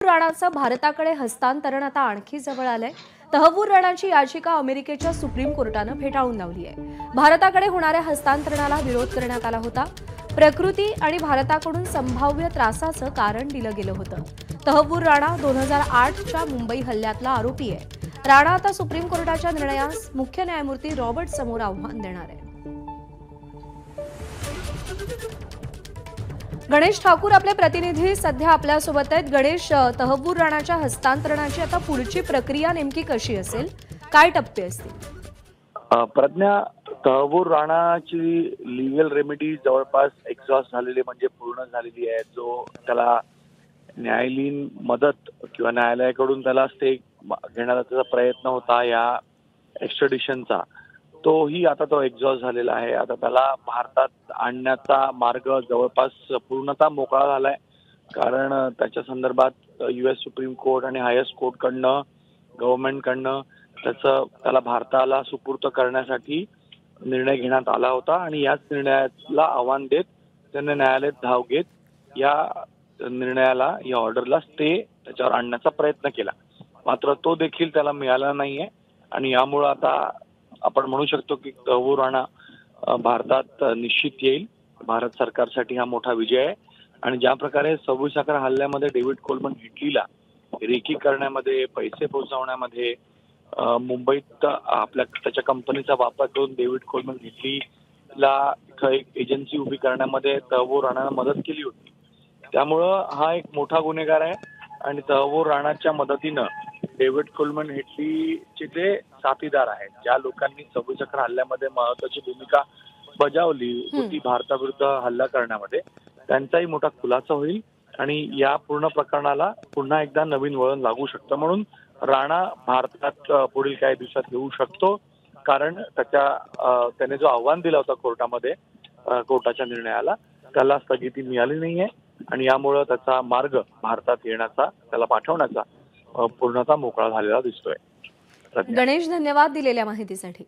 तहव्वूर राणाचं भारताकडे हस्तांतरण आता आणखी जवळ आलंय। तहव्वूर राणाची याचिका अमेरिकेच्या सुप्रीम कोर्टानं फेटाळून लावली आहे। भारताकडे होणाऱ्या हस्तांतरणाला विरोध करण्यात आला होता। प्रकृती आणि भारताकडून संभाव्य त्रासाचं कारण दिलं गेलं होतं। तहव्वूर राणा 2008च्या मुंबई हल्ल्यातला आरोपी आहे। राणा आता सुप्रीम कोर्टाच्या निर्णयास मुख्य न्यायमूर्ती रॉबर्ट समोर आव्हान देणार आहे। गणेश ठाकूर आपले प्रतिनिधी सध्या आपल्या सोबत आहेत। गणेश, तहव्वूर राणाच्या हस्तांतरणाची आता पुढची प्रक्रिया नेमकी कशी असेल, काय टप्पे असतील? प्रज्ञा, तहव्वूर राणाची लिगल रेमेडी जवळपास एक्झॉस्ट झालेली म्हणजे पूर्ण झालेली आहे। जो त्याला न्यायालयीन मदत किंवा न्यायालयाकडून त्याला स्टे घेण्याचा त्याचा प्रयत्न होता या एक्स्ट्रॅडिशनचा, तोही आता तो एक्झॉस्ट झालेला आहे। आता त्याला भारतात आणण्याचा मार्ग जवळपास पूर्णतः मोकळा झालाय, कारण त्याच्या संदर्भात US सुप्रीम कोर्ट आणि हायेस्ट कोर्टकडनं गव्हर्नमेंटकडनं त्याला भारताला सुपूर्द करण्यासाठी निर्णय घेण्यात आला होता आणि याच निर्णयाला आव्हान देत त्यांनी न्यायालयात धाव घेत या निर्णयाला, या ऑर्डरला स्टे त्याच्यावर आणण्याचा प्रयत्न केला। मात्र तो देखील त्याला मिळाला नाहीये आणि यामुळे आता आपण म्हणू शकतो की तहव्वूर राणा भारतात निश्चित येईल। भारत सरकारसाठी हा मोठा विजय आहे आणि ज्या प्रकारे 26 अकरा हल्ल्यामध्ये डेव्हिड कोलमन हिटलीला रेकी करण्यामध्ये, पैसे पोहोचवण्यामध्ये, मुंबईत त्याच्या कंपनीचा वापर करून डेव्हिड कोलमन हिटलीला इथं एक एजन्सी उभी करण्यामध्ये तहव्वूर राणानं मदत केली होती। त्यामुळं हा एक मोठा गुन्हेगार आहे आणि तहव्वूर राणाच्या मदतीनं डेव्हिड कोलमन हिटलीचे जे साथीदार आहेत, ज्या लोकांनी 26 अकरा हल्ल्यामध्ये महत्वाची भूमिका बजावली होती भारताविरुद्ध हल्ला करण्यामध्ये, त्यांचाही मोठा खुलासा होईल आणि या पूर्ण प्रकरणाला पुन्हा एकदा नवीन वळण लागू शकतं। म्हणून राणा भारतात पुढील काही दिवसात येऊ शकतो, कारण त्याने जो आव्हान दिला होता कोर्टामध्ये, कोर्टाच्या निर्णयाला, त्याला स्थगिती मिळाली नाहीये आणि यामुळे त्याचा मार्ग भारतात येण्याचा, त्याला पाठवण्याचा पूर्णतः मोकळा झालेला दिसतोय। गणेश, धन्यवाद दिलेल्या माहितीसाठी।